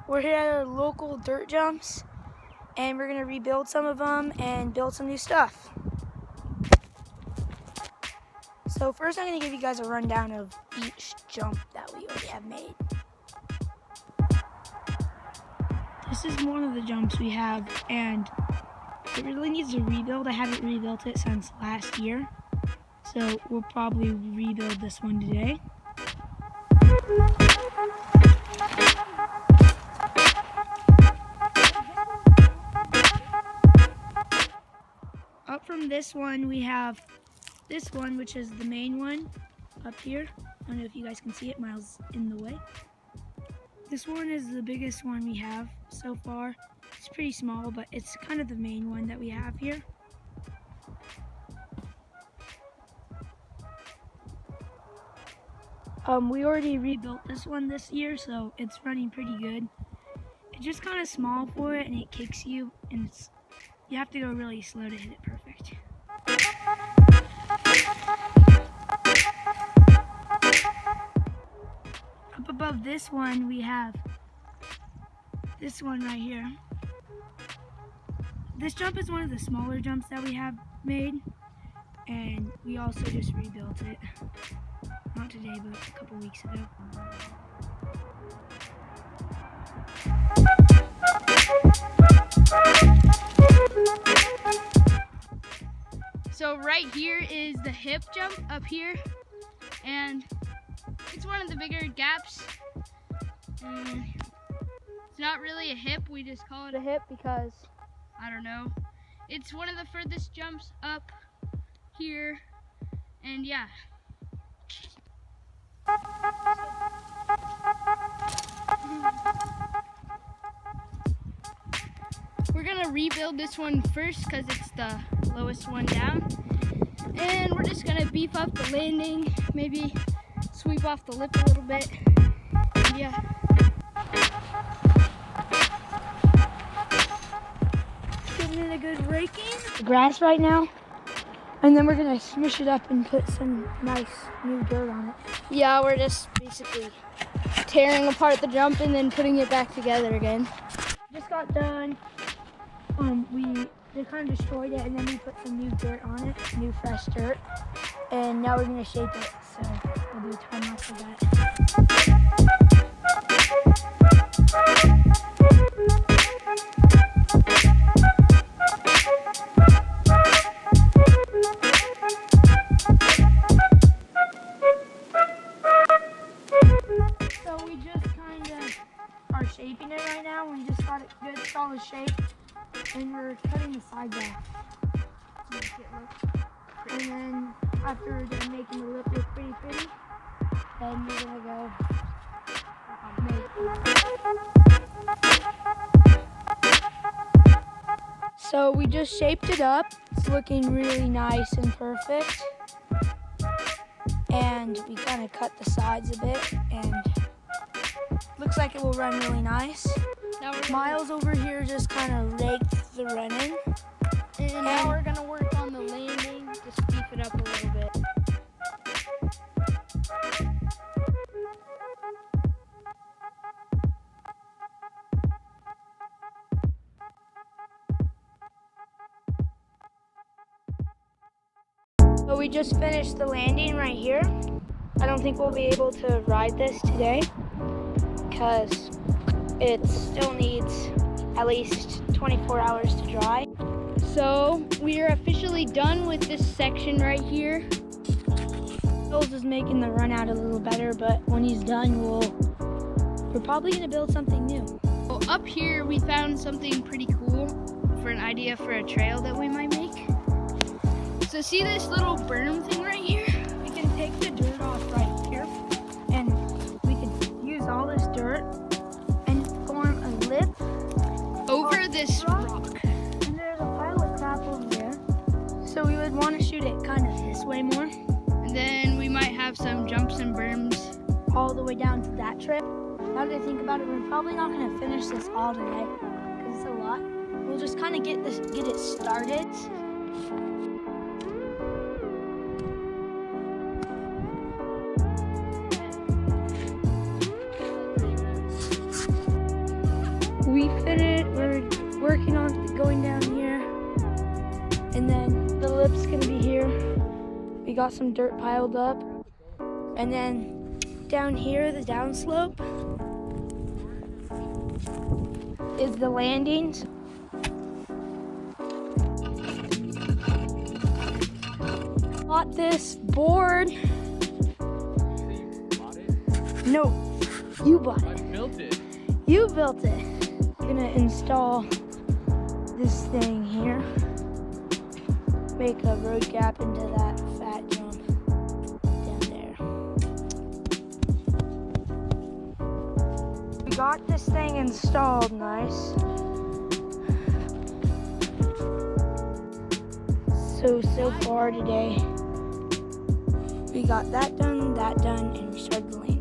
We're here at our local dirt jumps, and we're gonna rebuild some of them and build some new stuff. So first I'm gonna give you guys a rundown of each jump that we already have made. This is one of the jumps we have, and it really needs a rebuild. I haven't rebuilt it since last year, so we'll probably rebuild this one today. Up from this one, we have this one, which is the main one up here. I don't know if you guys can see it, Miles in the way. This one is the biggest one we have so far. It's pretty small, but it's kind of the main one that we have here. We already rebuilt this one this year, so it's running pretty good. It's just kind of small for it, and it kicks you, and you have to go really slow to hit it perfect. Up above this one, we have this one right here. This jump is one of the smaller jumps that we have made, and we also just rebuilt it. Not today, but a couple weeks ago. So right here is the hip jump up here, and it's one of the bigger gaps. It's not really a hip, we just call it a hip because, I don't know. It's one of the furthest jumps up here, and yeah. We're gonna rebuild this one first because it's the lowest one down. And we're just gonna beef up the landing, maybe sweep off the lip a little bit. And yeah. Giving it a good raking. The grass right now. And then we're gonna smush it up and put some nice new dirt on it. Yeah, we're just basically tearing apart the jump and then putting it back together again. Just got done. They kind of destroyed it, and then we put some new dirt on it, new fresh dirt. And now we're gonna shape it, so we'll do a time lapse of that. So we just kind of are shaping it right now. We just got it good solid shape, and we're cutting the sides off to make it look. And then after we're done making the lip look pretty, then we're gonna go make. So we just shaped it up. It's looking really nice and perfect. And we kind of cut the sides a bit, and looks like it will run really nice. Miles over here just kind of raked the running. And now we're gonna work on the landing, just beef it up a little bit. So we just finished the landing right here. I don't think we'll be able to ride this today because it still needs at least 24 hours to dry. So we are officially done with this section right here. Jules is making the run out a little better, but when he's done, we're probably gonna build something new. Well, up here we found something pretty cool for an idea for a trail that we might make. So see this little berm thing right here? We can take the dirt off right here, and we can use all this dirt and form a lip over this rock. And there's a pile of crap over there. So we would want to shoot it kind of this way more. And then we might have some jumps and berms all the way down to that trip. Now that I think about it, we're probably not going to finish this all today because it's a lot. We'll just kind of get it started. We're working on going down here, and then the lip's gonna be here. We got some dirt piled up, and then down here, the downslope is the landings. Bought this board. No, you bought it. I built it. You built it. I'm gonna install this thing here. Make a road gap into that fat jump down there. We got this thing installed nice. So far today, we got that done, and we started the landing.